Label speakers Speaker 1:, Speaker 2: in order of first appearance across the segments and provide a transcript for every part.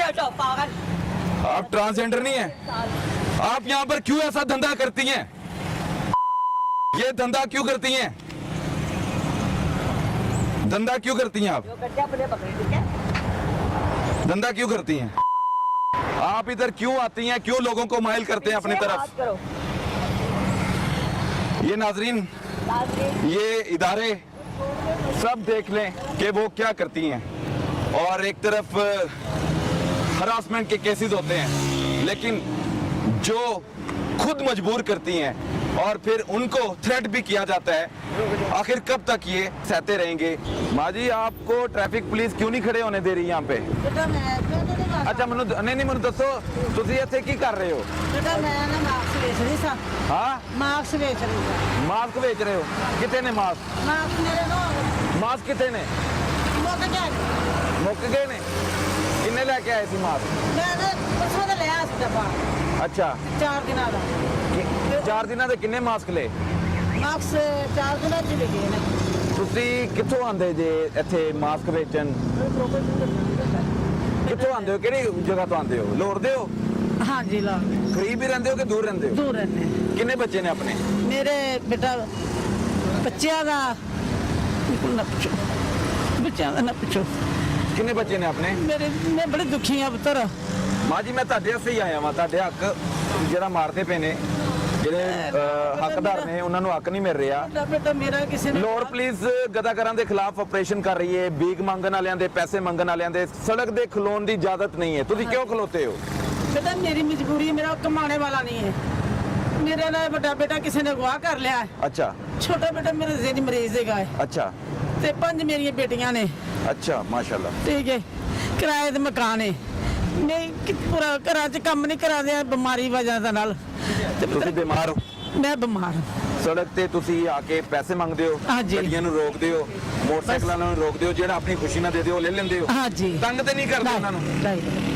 Speaker 1: पीछे हटो पागल।
Speaker 2: आप ट्रांसजेंडर नहीं है? आप यहाँ पर क्यों ऐसा धंधा करती हैं? ये धंधा क्यों करती हैं? धंधा क्यों करती हैं आप?
Speaker 1: जो गड्ढा अपने पकड़े, ठीक है?
Speaker 2: धंधा क्यों करती हैं? आप इधर क्यों आती हैं? क्यों लोगों को माइल करते हैं अपनी
Speaker 1: पीछे
Speaker 2: तरफ?
Speaker 1: बात करो।
Speaker 2: ये नाजरीन, ये इदारे सब देख लें कि वो क्या करती हैं। और एक तरफ हरासमेंट के केसेस होते हैं, लेकिन जो खुद मजबूर करती हैं और फिर उनको थ्रेट भी किया जाता है। आखिर कब तक ये सहते रहेंगे? माँ जी, आपको ट्रैफिक पुलिस क्यों नहीं खड़े होने दे रही यहाँ पे?
Speaker 1: बेटा मैं
Speaker 2: अच्छा ਮੈਨੂੰ ਨਹੀਂ ਮੈਨੂੰ ਦੱਸੋ, ਤੁਸੀਂ ਇੱਥੇ ਕੀ ਕਰ ਰਹੇ ਹੋ?
Speaker 1: बेटा मैं ना मास्क बेच रही सा।
Speaker 2: ਹਾਂ,
Speaker 1: मास्क बेच रही सा।
Speaker 2: ਮਾਸਕ ਵੇਚ ਰਹੇ ਹੋ? ਕਿੱਥੇ ਨੇ ਮਾਸਕ?
Speaker 1: मास्क मेरे नो
Speaker 2: ਮਾਸਕ ਕਿੱਥੇ ਨੇ?
Speaker 1: मुक गया।
Speaker 2: ਮੁੱਕ ਗਏ ਨੇ? ਕਿੰਨੇ ਲੈ ਕੇ ਆਏ ਸੀ ਮਾਸਕ?
Speaker 1: मैं ना परसों तो लिया सी डब्बा
Speaker 2: ਅੱਛਾ,
Speaker 1: 4 दिनों का।
Speaker 2: 4 ਦਿਨਾਂ ਦੇ ਕਿੰਨੇ ਮਾਸਕ ਲਏ?
Speaker 1: मास्क 4 दिनों च बिके ने।
Speaker 2: ਤੁਸੀਂ ਕਿੱਥੋਂ ਆਂਦੇ ਜੇ ਇੱਥੇ ਮਾਸਕ ਵੇਚਣ? ਕਿੱਥੋਂ ਆਂਦੇ ਹੋ? ਕਿਹੜੀ ਜਗ੍ਹਾ ਤੋਂ ਆਂਦੇ ਹੋ? ਲੋੜ ਦੇ ਹੋ?
Speaker 1: हाँ जी ला
Speaker 2: ਕਰੀਬ ਹੀ ਰਹਿੰਦੇ ਹੋ ਕਿ ਦੂਰ ਰਹਿੰਦੇ ਹੋ?
Speaker 1: दूर रहने।
Speaker 2: ਕਿੰਨੇ ਬੱਚੇ ਨੇ ਆਪਣੇ?
Speaker 1: मेरे बेटा बच्चियां का ना पूछो, बच्चियां का ना पूछो।
Speaker 2: ਕਿੰਨੇ ਬੱਚੇ ਨੇ ਆਪਣੇ?
Speaker 1: मेरे मैं बड़ी दुखी हाँ पुत्र।
Speaker 2: ਮਾਂ ਜੀ, ਮੈਂ ਤੁਹਾਡੇ ਵਾਸਤੇ ਹੀ ਆਇਆ ਵਾਂ। ਤੁਹਾਡੇ ਹੱਕ ਜਿਹੜਾ ਮਾਰਦੇ ਪਏ ਨੇ, ਜਿਹੜੇ ਹੱਕਦਾਰ ਨੇ, ਉਹਨਾਂ ਨੂੰ ਹੱਕ ਨਹੀਂ ਮਿਲ ਰਿਹਾ।
Speaker 1: बेटा बेटा मेरा किसी ने
Speaker 2: ਲੋਰ ਪੁਲਿਸ ਗਦਾਕਾਰਾਂ ਦੇ ਖਿਲਾਫ ਆਪਰੇਸ਼ਨ ਕਰ ਰਹੀ ਹੈ। ਭੀਖ ਮੰਗਣ ਵਾਲਿਆਂ ਦੇ, ਪੈਸੇ ਮੰਗਣ ਵਾਲਿਆਂ ਦੇ ਸੜਕ ਦੇ ਖਲੋਣ ਦੀ ਇਜਾਜ਼ਤ ਨਹੀਂ ਹੈ। ਤੁਸੀਂ ਕਿਉਂ ਖਲੋਤੇ ਹੋ?
Speaker 1: बेटा मेरी मजबूरी है, मेरा कमाने वाला नहीं है। मेरे ना बड़ा बेटा किसी ने अगवा कर लिया है।
Speaker 2: ਅੱਛਾ
Speaker 1: छोटा बेटा मेरा ज़हनी मरीज है
Speaker 2: ਅੱਛਾ
Speaker 1: ते 5 मेरी बेटियां ने,
Speaker 2: ਅੱਛਾ, ਮਾਸ਼ਾਅੱਲਾ।
Speaker 1: ठीक है, किराए दे मकान है। मैं पूरा घर च कम नहीं करा दिया बीमारी वजह दे नाल। ते
Speaker 2: ਤੁਸੀਂ ਬਿਮਾਰ ਹੋ?
Speaker 1: मैं बीमार हूं।
Speaker 2: ਸੜਕ ਤੇ ਤੁਸੀਂ ਆ ਕੇ ਪੈਸੇ ਮੰਗਦੇ ਹੋ,
Speaker 1: ਹਾਂਜੀ।
Speaker 2: ਗੱਡੀਆਂ ਨੂੰ ਰੋਕਦੇ ਹੋ, ਮੋਟਰਸਾਈਕਲਾਂ ਨੂੰ ਰੋਕਦੇ ਹੋ, ਜਿਹੜਾ ਆਪਣੀ ਖੁਸ਼ੀ ਨਾਲ ਦੇ ਦਿਓ ਲੈ ਲੈਂਦੇ ਹੋ।
Speaker 1: हाँ जी
Speaker 2: ਤੰਗ ਤੇ ਨਹੀਂ ਕਰਦੇ ਉਹਨਾਂ ਨੂੰ?
Speaker 1: नहीं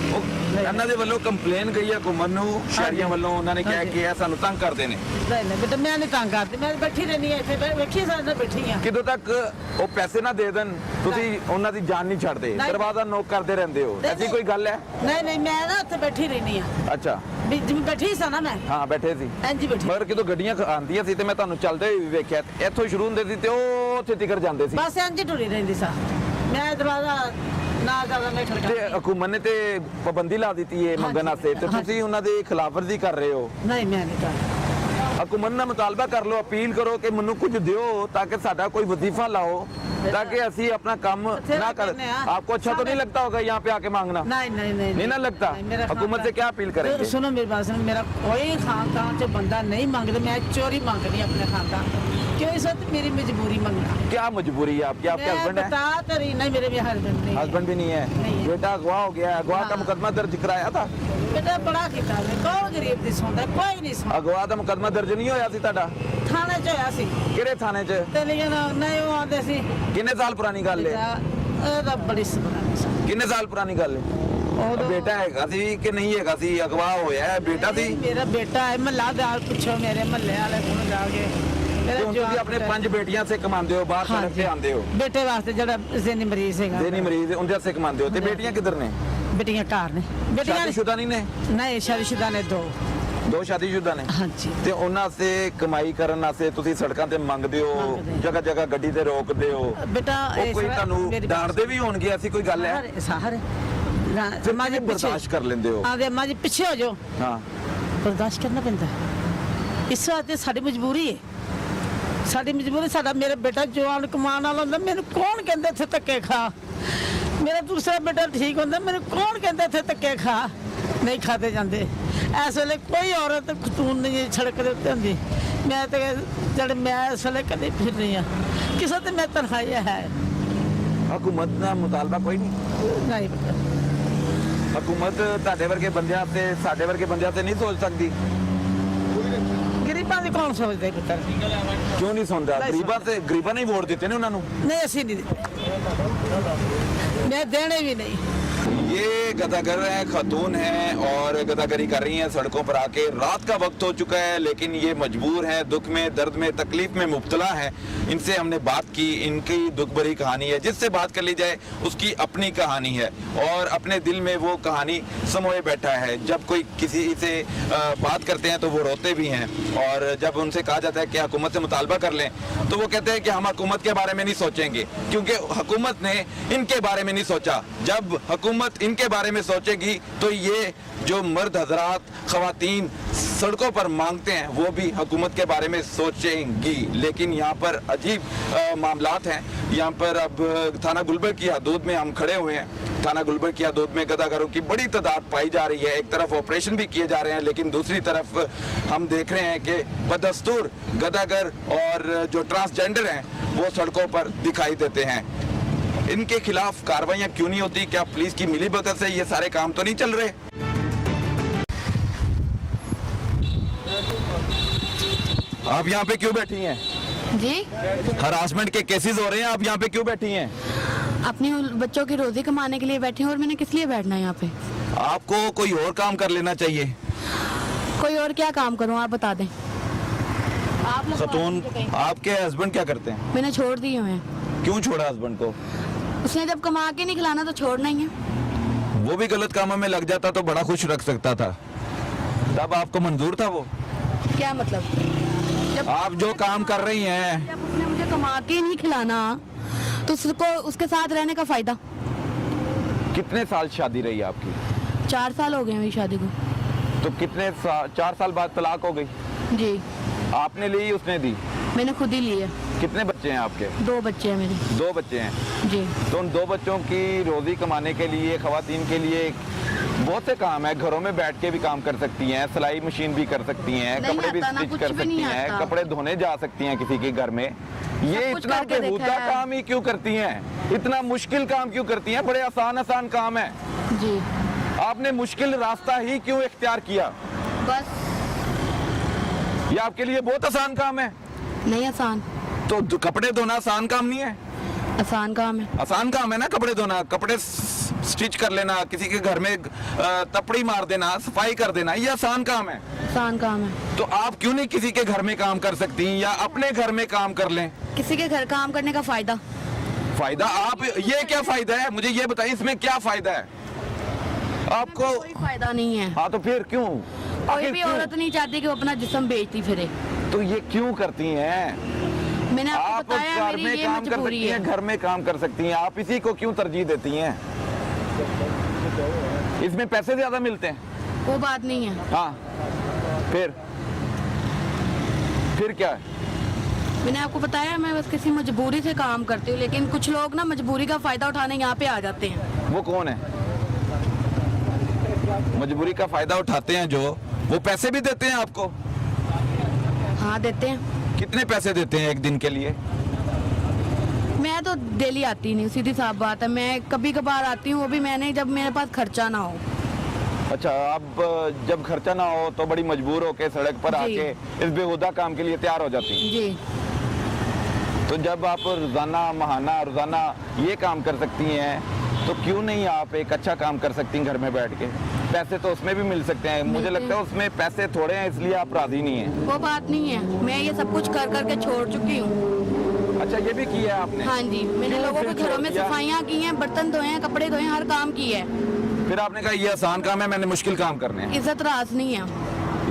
Speaker 2: ਉਹ ਇਹਨਾਂ ਦੇ ਵੱਲੋਂ ਕੰਪਲੇਨ ਗਈ ਹੈ ਘੁੰਮਣ ਨੂੰ, ਸ਼ਹਿਰੀਆਂ ਵੱਲੋਂ। ਉਹਨਾਂ ਨੇ ਕਿਹਾ ਕਿ ਇਹ ਸਾਨੂੰ ਤੰਗ ਕਰਦੇ ਨੇ।
Speaker 1: नहीं बेटा मैं नहीं तंग करती, मैं बैठी रहनी है इत्थे, वेखी सारे बैठी हां।
Speaker 2: ਕਿਦੋਂ ਤੱਕ ਉਹ ਪੈਸੇ ਨਾ ਦੇ ਦੇਣ ਤੁਸੀਂ ਉਹਨਾਂ ਦੀ ਜਾਨ ਨਹੀਂ ਛੱਡਦੇ,
Speaker 1: ਨਹੀਂ।
Speaker 2: ਦਰਵਾਜ਼ਾ ਨੋਕ ਕਰਦੇ ਰਹਿੰਦੇ ਹੋ?
Speaker 1: ਨਹੀਂ,
Speaker 2: ਐਸੀ ਕੋਈ ਗੱਲ ਹੈ?
Speaker 1: नहीं नहीं मैं ना उत्थे बैठी रहनी हां।
Speaker 2: ਅੱਛਾ,
Speaker 1: जिवें बैठी सा ना मैं
Speaker 2: ਹਾਂ ਬੈਠੇ ਸੀ।
Speaker 1: इंज ही बैठी।
Speaker 2: ਮਗਰ ਕਿਦੋਂ ਗੱਡੀਆਂ ਆਉਂਦੀਆਂ ਸੀ ਤੇ ਮੈਂ ਤੁਹਾਨੂੰ ਚੱਲਦੇ ਹੋਏ ਵੀ ਵੇਖਿਆ। ਇੱਥੋਂ ਸ਼ੁਰੂ ਹੁੰਦੇ ਸੀ ਤੇ ਉਹ ਉੱਥੇ ਤੀਕਰ ਜਾਂਦੇ ਸੀ।
Speaker 1: बस इंज टुरी रहिंदी सा। मैं दरवाजा ना ज्यादा नहीं
Speaker 2: ਤੇ
Speaker 1: खड़का।
Speaker 2: ਹਕੂਮਤ ਨੇ ਤੇ ਪਾਬੰਦੀ ਲਾ ਦਿੱਤੀ ਹੈ ਮੰਗਣ ਵਾਸਤੇ, ਤੇ ਤੁਸੀਂ ਉਹਨਾਂ ਦੀ ਖਿਲਾਫਵਰਜ਼ੀ ਕਰ ਰਹੇ ਹੋ।
Speaker 1: नहीं मैं नहीं करती।
Speaker 2: ਹਕੂਮਤ ਨਾਲ ਮੁਤਾਲਬਾ ਕਰ ਲਓ, ਅਪੀਲ ਕਰੋ ਕਿ ਮੈਨੂੰ ਕੁਝ ਦਿਓ ਤਾਂ ਕਿ ਸਾਡਾ ਕੋਈ ਵਜ਼ੀਫਾ ਲਾਓ, ताकि ਅਸੀਂ अपना काम ना कर। आपको अच्छा तो नहीं लगता होगा यहाँ पे आके मांगना?
Speaker 1: नहीं नहीं नहीं
Speaker 2: नहीं ना लगता?
Speaker 1: मेरा
Speaker 2: हुकूमत से क्या अपील करेंगे?
Speaker 1: सुनो मेरी बात सुनो, मेरा कोई खानदान से बंदा नहीं मांगता, मैं चोरी मांग रही अपने खानदान। क्यों इस वक्त मेरी मजबूरी मांगना।
Speaker 2: क्या मजबूरी है आपकी? आपके
Speaker 1: मैं
Speaker 2: हस्बैंड है?
Speaker 1: बता तो रही नहीं, मेरे भी हस्बैंड नहीं है।
Speaker 2: हस्बैंड भी नहीं है?
Speaker 1: नहीं है।
Speaker 2: बेटा अगवा हो गया है, अगवा का
Speaker 1: हाँ।
Speaker 2: मुकदमा दर्ज कराया था?
Speaker 1: बेटा बड़ा किता है, कौन गरीब दी सुनता, कोई नहीं सुनता।
Speaker 2: अगवा का मुकदमा दर्ज नहीं होया सी ਤੁਹਾਡਾ?
Speaker 1: थाने च होया सी
Speaker 2: ਕਿਹੜੇ ਥਾਣੇ 'ਚ?
Speaker 1: ते लेकिन नहीं वो आंदे सी।
Speaker 2: ਕਿੰਨੇ ਸਾਲ ਪੁਰਾਣੀ ਗੱਲ ਹੈ?
Speaker 1: ਇਹਦਾ ਬੜੀ ਸਬਰਾਨੀ ਸੀ।
Speaker 2: ਕਿੰਨੇ ਸਾਲ ਪੁਰਾਣੀ ਗੱਲ ਹੈ?
Speaker 1: ਉਦੋਂ-
Speaker 2: ਬੇਟਾ ਹੈਗਾ ਸੀ ਕਿ ਨਹੀਂ ਹੈਗਾ ਸੀ? ਅਗਵਾ ਹੋਇਆ ਹੈ, ਬੇਟਾ ਸੀ?
Speaker 1: ਮੇਰਾ ਬੇਟਾ ਹੈ, ਮਹੱਲਾ ਦਾ ਪੁੱਛੋ ਮੇਰੇ ਮਹੱਲੇ ਵਾਲੇ ਕੋਲ ਜਾ ਕੇ।
Speaker 2: ਤੇ ਹੁਣ ਤੁਸੀਂ ਆਪਣੇ 5 ਬੇਟੀਆਂ ਸੇ ਕਮਾਉਂਦੇ ਹੋ, ਬਾਹਰ ਸੜਕ ਤੇ ਆਉਂਦੇ ਹੋ।
Speaker 1: ਬੇਟੇ ਵਾਸਤੇ ਜਿਹੜਾ ਜ਼ਹਿਨੀ ਮਰੀਜ਼ ਹੈਗਾ।
Speaker 2: ਜਿਹਨੀ ਮਰੀਜ਼ ਉਹਦੇ ਸੇ ਕਮਾਉਂਦੇ ਹੋ। ਤੇ ਬੇਟੀਆਂ ਕਿੱਧਰ ਨੇ?
Speaker 1: ਬੇਟੀਆਂ ਘਰ ਨੇ। ਬੇਟੀਆਂ
Speaker 2: ਸ਼ਾਦੀशुदा ਨਹੀਂ ਨੇ?
Speaker 1: ਨਹੀਂ ਸ਼ਾਦੀशुदा ਨੇ
Speaker 2: ਦੋ ਸ਼ਾਦੀशुदा ਨੇ।
Speaker 1: ਹਾਂਜੀ।
Speaker 2: ਤੇ ਉਹਨਾਂ ਵਾਸਤੇ ਕਮਾਈ ਕਰਨ ਵਾਸਤੇ ਤੁਸੀਂ ਸੜਕਾਂ ਤੇ ਮੰਗਦੇ ਹੋ,
Speaker 1: ਮੰਗਦੇ।
Speaker 2: ਜਗ੍ਹਾ ਜਗ੍ਹਾ ਗੱਡੀ ਤੇ ਰੋਕਦੇ ਹੋ।
Speaker 1: ਬੇਟਾ
Speaker 2: ਉਹ ਕੋਈ ਤੁਹਾਨੂੰ ਡਾਂਟਦੇ ਵੀ ਹੋਣਗੇ, ਐਸੀ ਕੋਈ ਗੱਲ ਹੈ?
Speaker 1: ਸਾਰੇ
Speaker 2: ਫਿਰ
Speaker 1: ਮਾਂ ਜੀ
Speaker 2: ਬਰਦਾਸ਼ਤ ਕਰ ਲੈਂਦੇ ਹੋ?
Speaker 1: ਆਦੇ ਮਾਂ ਜੀ ਪਿੱਛੇ ਹੋ ਜਾਓ।
Speaker 2: ਹਾਂ,
Speaker 1: ਬਰਦਾਸ਼ਤ ਕਰਨਾ ਪੈਂਦਾ ਹੈ। ਇਸ ਵਾਸਤੇ ਸਾਡੀ ਮਜਬੂਰੀ ਹੈ, ਸਾਡੀ ਮਜਬੂਰੀ। ਸਾਡਾ ਮੇਰਾ ਬੇਟਾ ਜਵਾਨ ਕਮਾਉਣ ਵਾਲਾ ਹੁੰਦਾ, ਮੈਨੂੰ ਕੌਣ ਕਹਿੰਦਾ ਇੱਥੇ ਧੱਕੇ ਖਾ। ਮੇਰਾ ਦੂਸਰਾ ਬੇਟਾ ਠੀਕ ਹੁੰਦਾ, ਮੈਨੂੰ ਕੌਣ ਕਹਿੰਦਾ ਇੱਥੇ ਧੱਕੇ ਖਾ। ਨਹੀਂ ਖਾਦੇ ਜਾਂਦੇ। ਇਸ ਵੇਲੇ ਕੋਈ ਔਰਤ ਖਤੂਨ ਨਹੀਂ ਸੜਕ ਦੇ ਉੱਤੇ ਹੁੰਦੀ। ਮੈਂ ਤੇ ਜਿਹੜੇ ਮੈਂ ਇਸ ਵੇਲੇ ਕਦੇ ਫਿਰ ਰਹੀ ਹਾਂ, ਕਿਸੇ ਤੇ ਮੈਂ ਤਨਖਾਹੀ ਹੈ
Speaker 2: ਹਕੂਮਤ ਦਾ ਮੁਤਾਲਬਾ ਕੋਈ ਨਹੀਂ?
Speaker 1: ਨਹੀਂ ਪਤਾ।
Speaker 2: ਹਕੂਮਤ ਤੁਹਾਡੇ ਵਰਗੇ ਬੰਦਿਆਂ ਤੇ ਸਾਡੇ ਵਰਗੇ ਬੰਦਿਆਂ ਤੇ ਨਹੀਂ ਸੋਚ ਸਕਦੀ?
Speaker 1: ਗਰੀਬਾਂ ਦੀ ਕੌਣ ਸੋਚਦਾ ਪੁੱਤਰ?
Speaker 2: ਕਿਉਂ ਨਹੀਂ ਸੁਣਦਾ? ਗਰੀਬਾਂ ਨੇ ਵੋਟ ਦਿੱਤੇ ਨੇ ਉਹਨਾਂ ਨੂੰ।
Speaker 1: ਨਹੀਂ ਅਸੀਂ ਨਹੀਂ ਦਿੱਤੇ, ਮੈਂ ਦੇਣੇ ਵੀ ਨਹੀਂ।
Speaker 2: ये गदागर है, खातून है और गदागरी कर रही हैं सड़कों पर आके। रात का वक्त हो चुका है लेकिन ये मजबूर है, दुख में, दर्द में, तकलीफ में मुब्तला है। इनसे हमने बात की, इनकी दुख भरी कहानी है। जिससे बात कर ली जाए उसकी अपनी कहानी है और अपने दिल में वो कहानी समोए बैठा है। जब कोई किसी से बात करते हैं तो वो रोते भी हैं और जब उनसे कहा जाता है कि हुकूमत से मुतालबा कर लें तो वो कहते हैं कि हम हुकूमत के बारे में नहीं सोचेंगे क्योंकि हुकूमत ने इनके बारे में नहीं सोचा। जब हुकूमत इनके बारे में सोचेगी तो ये जो मर्द हजरात, खवातीन सड़कों पर मांगते हैं वो भी हुकूमत के बारे में सोचेंगी। लेकिन यहाँ पर अजीब मामलात हैं। यहाँ पर अब थाना गुलबर्ग की हदूद में हम खड़े हुए हैं। थाना गुलबर्ग की हदूद में गदागरों की बड़ी तादाद पाई जा रही है। एक तरफ ऑपरेशन भी किए जा रहे हैं लेकिन दूसरी तरफ हम देख रहे हैं कि बदस्तूर गदागर और जो ट्रांसजेंडर हैं वो सड़कों पर दिखाई देते हैं। इनके खिलाफ कार्रवाइयां क्यों नहीं होती? क्या पुलिस की मिलीभगत से ये सारे काम तो नहीं चल रहे? आप यहाँ पे क्यों बैठी हैं?
Speaker 3: जी,
Speaker 2: हरासमेंट के केसेस हो रहे हैं, आप यहाँ पे क्यों बैठी हैं?
Speaker 3: अपनी बच्चों की रोजी कमाने के लिए बैठी हूँ। और मैंने किस लिए बैठना है यहाँ पे?
Speaker 2: आपको कोई और काम कर लेना चाहिए।
Speaker 3: कोई और क्या काम करूँ आप बता दें। आप लोग
Speaker 2: खतून, आपके हस्बैंड क्या करते हैं?
Speaker 3: मैंने छोड़ दिए हुए हैं।
Speaker 2: क्यों छोड़ा हस्बैंड को?
Speaker 3: उसने जब कमा के नहीं खिलाना तो छोड़ना ही है।
Speaker 2: वो भी गलत कामों में लग जाता तो बड़ा खुश रख सकता था। तब आपको मंजूर था वो?
Speaker 3: क्या मतलब? जब
Speaker 2: आप जो काम कर रही हैं,
Speaker 3: जब उसने मुझे कमा के नहीं खिलाना तो उसको उसके साथ रहने का फायदा।
Speaker 2: कितने साल शादी रही आपकी?
Speaker 3: 4 साल हो गए मेरी शादी को।
Speaker 2: तो कितने 4 साल बाद तलाक हो गई?
Speaker 3: जी,
Speaker 2: आपने ली, उसने दी?
Speaker 3: मैंने खुद ही ली है।
Speaker 2: कितने बच्चे हैं आपके?
Speaker 3: 2 बच्चे हैं मेरे।
Speaker 2: 2 बच्चे हैं।
Speaker 3: जी,
Speaker 2: तो उन 2 बच्चों की रोजी कमाने के लिए खवातीन के लिए बहुत से काम है। घरों में बैठ के भी काम कर सकती हैं, सिलाई मशीन भी कर सकती हैं,
Speaker 3: नहीं
Speaker 2: कपड़े भी
Speaker 3: आता ना,
Speaker 2: स्टिच
Speaker 3: कुछ
Speaker 2: कर
Speaker 3: भी
Speaker 2: सकती
Speaker 3: नहीं
Speaker 2: हैं,
Speaker 3: आता।
Speaker 2: कपड़े धोने जा सकती हैं किसी के घर में। ये
Speaker 3: कुछ
Speaker 2: इतना
Speaker 3: करके
Speaker 2: बेहूदा
Speaker 3: देखा है।
Speaker 2: काम ही क्यों करती हैं? इतना मुश्किल काम क्यों करती हैं? बड़े आसान आसान काम है।
Speaker 3: जी,
Speaker 2: आपने मुश्किल रास्ता ही क्यों इख्तियार किया?
Speaker 3: बस
Speaker 2: ये आपके लिए बहुत आसान काम है।
Speaker 3: नहीं आसान।
Speaker 2: तो कपड़े धोना आसान काम नहीं है?
Speaker 3: आसान काम है।
Speaker 2: आसान काम है ना कपड़े धोना, कपड़े स्टिच कर लेना, किसी के घर में तपड़ी मार देना, सफाई कर देना, ये आसान काम है।
Speaker 3: आसान काम है।
Speaker 2: तो आप क्यों नहीं किसी के घर में काम कर सकती या अपने घर में काम कर लें?
Speaker 3: किसी के घर काम करने का फायदा?
Speaker 2: फायदा आप, ये क्या फायदा है? मुझे ये बताइए इसमें क्या फायदा है आपको?
Speaker 3: कोई फायदा नहीं है।
Speaker 2: हाँ तो फिर क्यों?
Speaker 3: कोई
Speaker 2: आखिर
Speaker 3: भी
Speaker 2: क्यों?
Speaker 3: औरत नहीं चाहती कि वो अपना जिस्म बेचती फिरे।
Speaker 2: तो ये क्यों करती हैं?
Speaker 3: मैंने आपको
Speaker 2: आप
Speaker 3: बताया
Speaker 2: घर
Speaker 3: मेरी
Speaker 2: में
Speaker 3: ये
Speaker 2: काम कर
Speaker 3: मजबूरी
Speaker 2: सकती
Speaker 3: है।
Speaker 2: हैं, घर में काम कर सकती हैं, आप इसी को क्यों तरजीह देती हैं? इसमें पैसे ज्यादा मिलते हैं।
Speaker 3: वो बात नहीं है।
Speaker 2: हाँ फिर क्या है?
Speaker 3: मैंने आपको बताया मैं बस किसी मजबूरी से काम करती हूँ, लेकिन कुछ लोग ना मजबूरी का फायदा उठाने यहाँ पे आ जाते हैं।
Speaker 2: वो कौन है? मजबूरी का फायदा उठाते हैं जो, वो पैसे भी देते हैं आपको?
Speaker 3: हाँ देते हैं।
Speaker 2: कितने पैसे देते हैं एक दिन के लिए?
Speaker 3: मैं तो डेली आती नहीं, सीधी साफ बात है। मैं कभी कभार आती हूँ, वो भी मैंने जब मेरे पास खर्चा ना हो।
Speaker 2: अच्छा, आप जब खर्चा ना हो तो बड़ी मजबूर होके सड़क पर
Speaker 3: जी।
Speaker 2: आके इस बेहुदा काम के लिए तैयार हो जाती हैं।
Speaker 3: जी,
Speaker 2: तो जब आप रोजाना महाना रोजाना ये काम कर सकती हैं तो क्यों नहीं आप एक अच्छा काम कर सकती हैं घर में बैठ के? पैसे तो उसमें भी मिल सकते हैं। मुझे लगता है उसमें पैसे थोड़े हैं इसलिए आप राजी नहीं हैं।
Speaker 3: वो बात नहीं है। मैं ये सब कुछ कर करके छोड़ चुकी हूँ।
Speaker 2: अच्छा, ये भी किया है आपने?
Speaker 3: हाँ जी, मैंने
Speaker 2: क्यों
Speaker 3: लोगों
Speaker 2: फिर
Speaker 3: के घरों में
Speaker 2: छोड़ दिया?
Speaker 3: सफाइयाँ की हैं, बर्तन धोए हैं, कपड़े धोए हैं, हर काम की है।
Speaker 2: फिर आपने कहा ये आसान काम है, मैंने मुश्किल काम करने हैं।
Speaker 3: इज्जत राज नहीं है।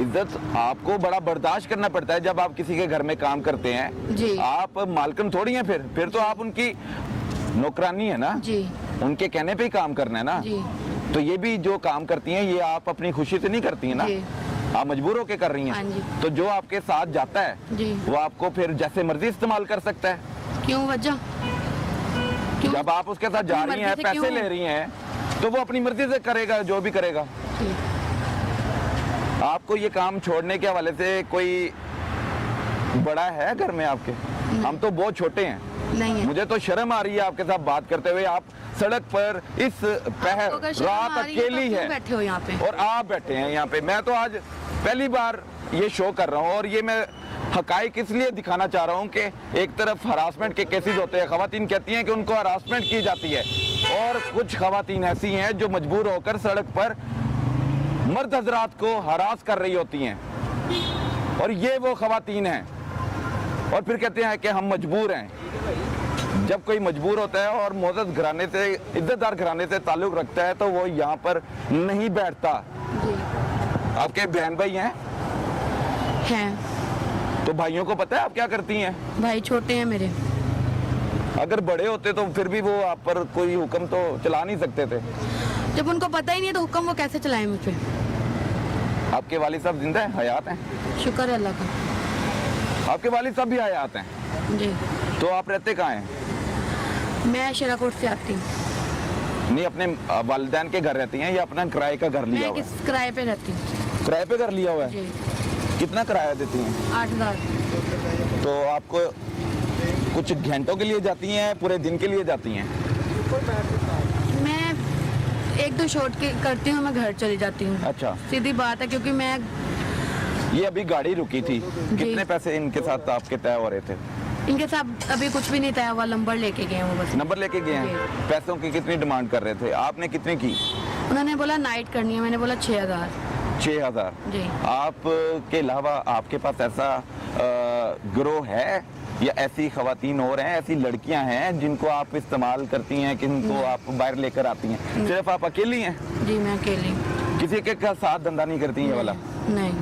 Speaker 2: इज्जत आपको बड़ा बर्दाश्त करना पड़ता है जब आप किसी के घर में काम करते हैं।
Speaker 3: जी।
Speaker 2: आप मालकन थोड़ी हैं फिर तो आप उनकी नौकरानी है ना?
Speaker 3: जी,
Speaker 2: उनके कहने पे ही काम करना है ना?
Speaker 3: जी,
Speaker 2: तो ये भी जो काम करती हैं ये आप अपनी खुशी से नहीं करती हैं ना?
Speaker 3: जी।
Speaker 2: आप मजबूर होके कर रही
Speaker 3: हाँ
Speaker 2: हैं।
Speaker 3: जी।
Speaker 2: तो जो आपके साथ जाता है
Speaker 3: जी।
Speaker 2: वो आपको फिर जैसे मर्जी इस्तेमाल कर सकता है।
Speaker 3: क्यों वजह? क्यों?
Speaker 2: जब आप उसके साथ जा
Speaker 3: अपनी
Speaker 2: रही हैं,
Speaker 3: मर्जी से
Speaker 2: पैसे
Speaker 3: क्यों?
Speaker 2: ले रही हैं, तो वो अपनी मर्जी से करेगा जो भी करेगा।
Speaker 3: जी।
Speaker 2: आपको ये काम छोड़ने के हवाले से कोई बड़ा है घर में आपके? हम तो बहुत छोटे हैं।
Speaker 3: नहीं है।
Speaker 2: मुझे तो शर्म आ रही है आपके साथ बात करते हुए। आप सड़क पर इस पहर
Speaker 3: आपको अगर शर्म
Speaker 2: रात
Speaker 3: आ रही है तो
Speaker 2: अकेली
Speaker 3: क्यों
Speaker 2: है
Speaker 3: बैठे हो यहाँ पे?
Speaker 2: और आप बैठे हैं यहाँ पे। मैं तो आज पहली बार ये शो कर रहा हूँ और ये मैं हकाइक इसलिए दिखाना चाह रहा हूँ कि एक तरफ हरासमेंट के केसेस होते हैं, खवातीन कहती हैं कि उनको हरासमेंट की जाती है और कुछ खवातीन ऐसी हैं जो मजबूर होकर सड़क पर मर्द हजरात को हरास कर रही होती हैं, और ये वो खवातीन हैं, और फिर कहते हैं कि हम मजबूर हैं। जब कोई मजबूर होता है और मोअज़्ज़ज़ घराने से, इज्जतदार घराने से ताल्लुक़ रखता है, तो वो यहाँ पर नहीं बैठता।
Speaker 3: जी
Speaker 2: आपके बहन भाई हैं, तो भाइयों को पता है आप क्या करती हैं?
Speaker 3: भाई छोटे हैं मेरे।
Speaker 2: अगर बड़े होते तो फिर भी वो आप पर कोई हुक्म तो चला नहीं सकते थे।
Speaker 3: जब उनको पता ही नहीं है तो हुक्म वो कैसे चलाएं मुझ पे?
Speaker 2: आपके वालिद साहब जिंदा हैं, हयात हैं?
Speaker 3: शुक्र है अल्लाह का।
Speaker 2: आपके वालिद साहब भी हयात हैं?
Speaker 3: जी।
Speaker 2: तो आप रहते कहाँ हैं?
Speaker 3: मैं शेराकोट से आती हूँ।
Speaker 2: नहीं, अपने वालिदैन के घर रहती हैं या अपना किराए का घर लिया
Speaker 3: मैं
Speaker 2: हुआ है?
Speaker 3: किस किराए पे रहती हूँ।
Speaker 2: किराए पे घर लिया हुआ है?
Speaker 3: जी।
Speaker 2: कितना किराया देती हैं?
Speaker 3: 8,000।
Speaker 2: तो आपको कुछ घंटों के लिए जाती हैं, पूरे दिन के लिए जाती हैं?
Speaker 3: मैं 1-2 शॉट के करती हूँ, मैं घर चली जाती हूँ।
Speaker 2: अच्छा,
Speaker 3: सीधी बात है, क्योंकि मैं
Speaker 2: ये अभी गाड़ी रुकी थी, कितने पैसे इनके साथ आपके तय हो रहे थे?
Speaker 3: इनके साथ अभी कुछ भी नहीं तय हुआ, नंबर लेके गए हैं वो बस।
Speaker 2: नंबर लेके गए हैं?
Speaker 3: जी।
Speaker 2: पैसों की कितनी डिमांड कर रहे थे? आपने कितनी की?
Speaker 3: उन्होंने बोला नाइट करनी है, मैंने बोला 6,000।
Speaker 2: 6,000?
Speaker 3: जी।
Speaker 2: आपके अलावा आपके पास ऐसा गिरोह है या ऐसी खवातीन और हैं, ऐसी लड़कियां हैं जिनको आप इस्तेमाल करती हैं, जिनको आप बाहर लेकर आती हैं? सिर्फ आप अकेली हैं?
Speaker 3: जी मैं अकेली।
Speaker 2: किसी के साथ धंधा नहीं करती हैं ये वाला?
Speaker 3: नहीं।